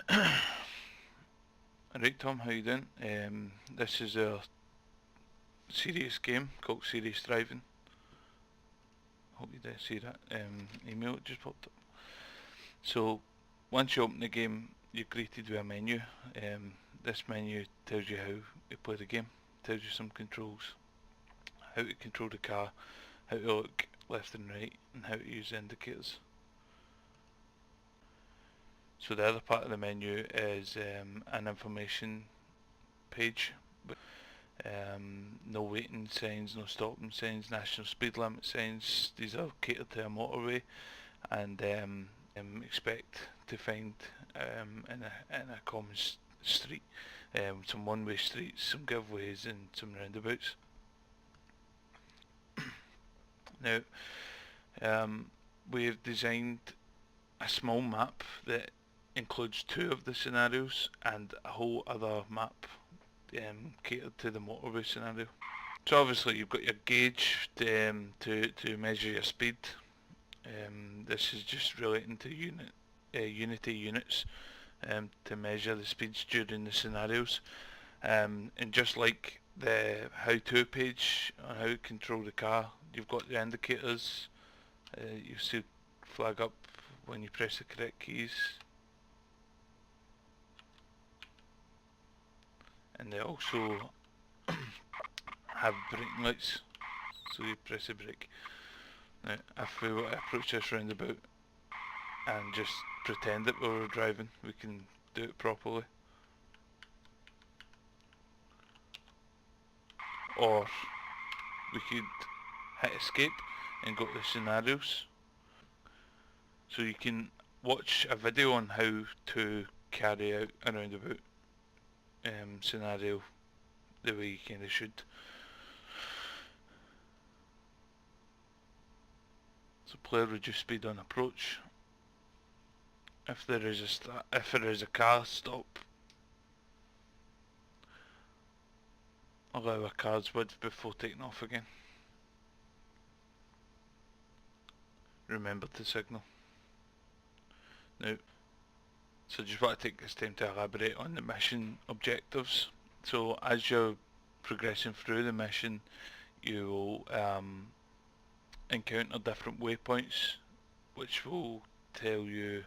Right, Tom, how you doing? This is a serious game called Serious Driving. Hope you did see that email that just popped up. So, once you open the game, you're greeted with a menu. This menu tells you how to play the game, tells you some controls, how to control the car, how to look left and right, and how to use the indicators. So the other part of the menu is an information page. No waiting signs, no stopping signs, national speed limit signs. These are catered to a motorway, and expect to find in a common street some one-way streets, some giveaways, and some roundabouts. Now, we've designed a small map that includes two of the scenarios and a whole other map catered to the motorway scenario. So obviously you've got your gauge to measure your speed. This is just relating to Unity units to measure the speeds during the scenarios. And just like the how-to page on how to control the car, you've got the indicators. You see flag up when you press the correct keys. And they also have braking lights, so you press the brake. Now, if we were to approach this roundabout and just pretend that we were driving, we can do it properly. Or we could hit escape and go to the scenarios. So you can watch a video on how to carry out a roundabout scenario the way you kind of should. So player reduce speed on approach. If there is a car, stop. Allow a car's width before taking off again. Remember to signal. Now, so just want to take this time to elaborate on the mission objectives. So as you're progressing through the mission, you will encounter different waypoints which will tell you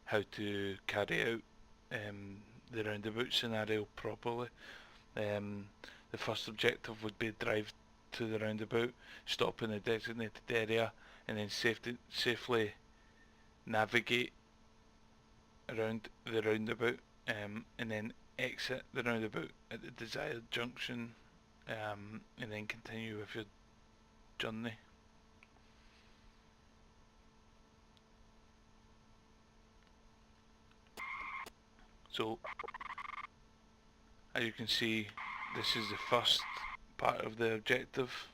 how to carry out the roundabout scenario properly. The first objective would be drive to the roundabout, stop in the designated area, and then safely navigate around the roundabout, and then exit the roundabout at the desired junction, and then continue with your journey. So, as you can see, this is the first part of the objective.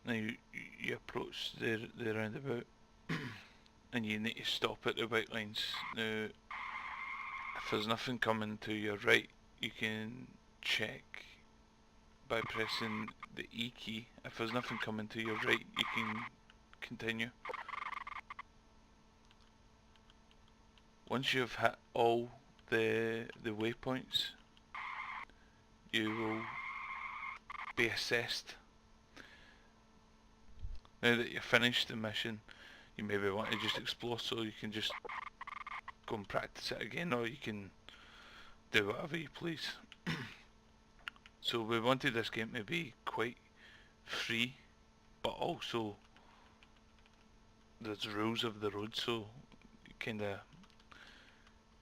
Now you approach the roundabout and you need to stop at the white lines. Now, if there's nothing coming to your right, you can check by pressing the E key. If there's nothing coming to your right, you can continue. Once you've hit all the waypoints, you will be assessed. Now that you've finished the mission, you maybe want to just explore, so you can just go and practice it again, or you can do whatever you please. So we wanted this game to be quite free, but also there's rules of the road, so kinda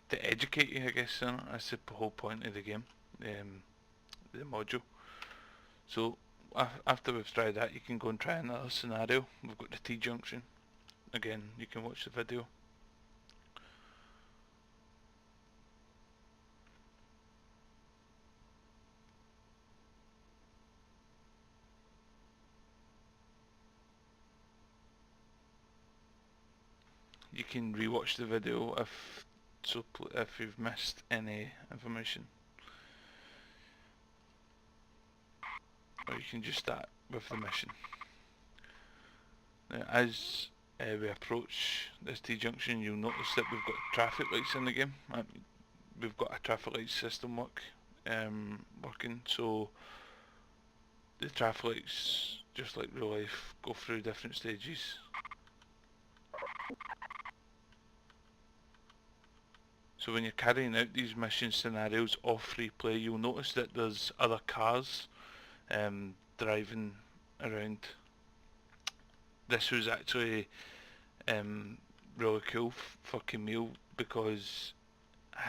to educate you, I guess. That's the whole point of the game, the module. So after we've tried that, you can go and try another scenario. We've got the T-junction. Again, you can watch the video. You can rewatch the video if you've missed any information, or you can just start with the mission. Now, as we approach this T-junction, you'll notice that we've got traffic lights in the game. We've got a traffic light system working, so the traffic lights, just like real life, go through different stages. So when you're carrying out these mission scenarios off free play, you'll notice that there's other cars driving around. This was actually really cool for Kamil because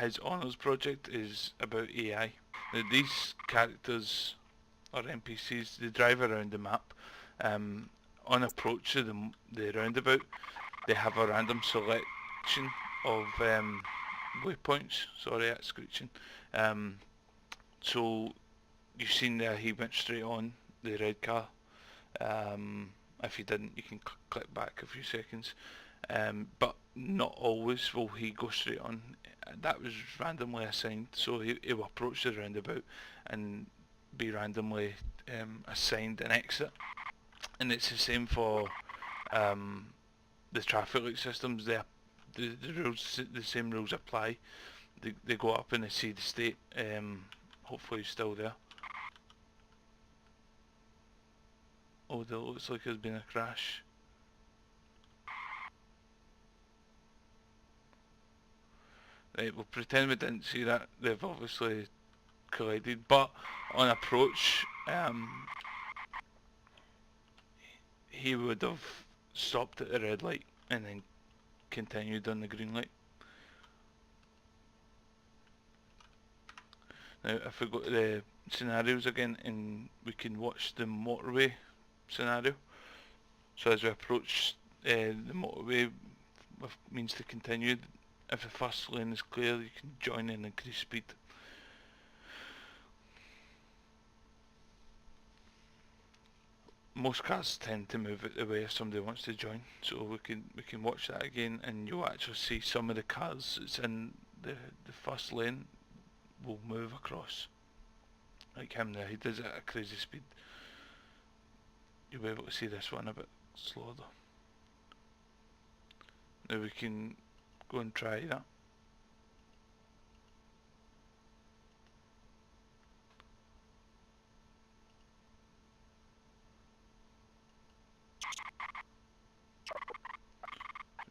his honours project is about AI. Now these characters or NPCs, they drive around the map. On approach to the roundabout, they have a random selection of waypoints. Sorry, that's screeching. So you've seen there he went straight on the red car. If you didn't, you can click back a few seconds. But not always will he go straight on. That was randomly assigned, so he will approach the roundabout and be randomly assigned an exit. And it's the same for the traffic light systems. The rules, the same rules apply. They go up and they see the state. Hopefully he's still there. Oh, that looks like there's been a crash. Right, we'll pretend we didn't see that. They've obviously collided, but on approach, he would have stopped at the red light and then continued on the green light. Now if we go to the scenarios again, and we can watch the motorway scenario. So as we approach the motorway with means to continue, if the first lane is clear, you can join and increase speed. Most cars tend to move out the way if somebody wants to join, so we can watch that again, and you'll actually see some of the cars that's in the first lane will move across. Like him there, he does it at a crazy speed. You'll be able to see this one a bit slower though. Now we can go and try that.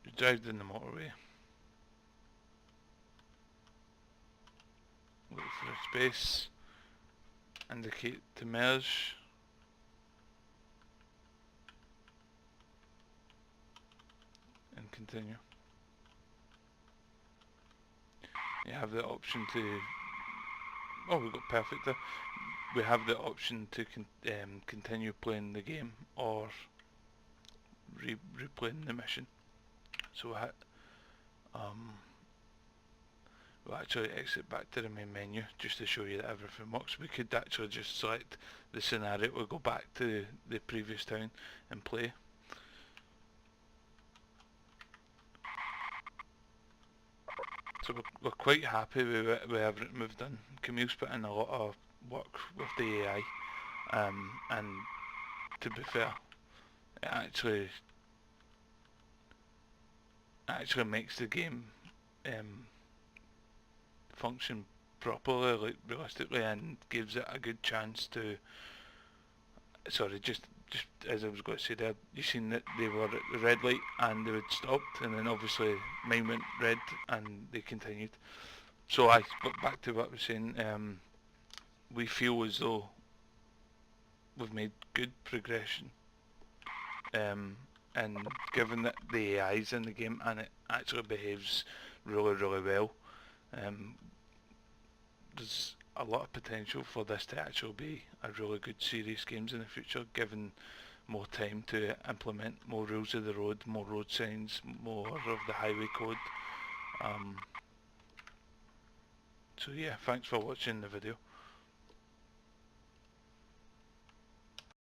We drive down the motorway. Wait for a space. Indicate to merge. And continue. You have the option to... Oh, we got perfect there. We have the option to continue playing the game or replaying the mission. So we'll actually exit back to the main menu just to show you that everything works. We could actually just select the scenario, we'll go back to the previous town and play. So we're quite happy with everything we've done. Kamil's put in a lot of work with the AI, and to be fair, it actually makes the game function properly, like realistically, and gives it a good chance to... Sorry, just as I was going to say there, you seen that they were at the red light and they had stopped, and then obviously mine went red and they continued. So back to what I was saying, we feel as though we've made good progression, and given that the AI is in the game and it actually behaves really well, there's a lot of potential for this to actually be a really good series games in the future, given more time to implement more rules of the road, more road signs, more of the highway code. So yeah, thanks for watching the video.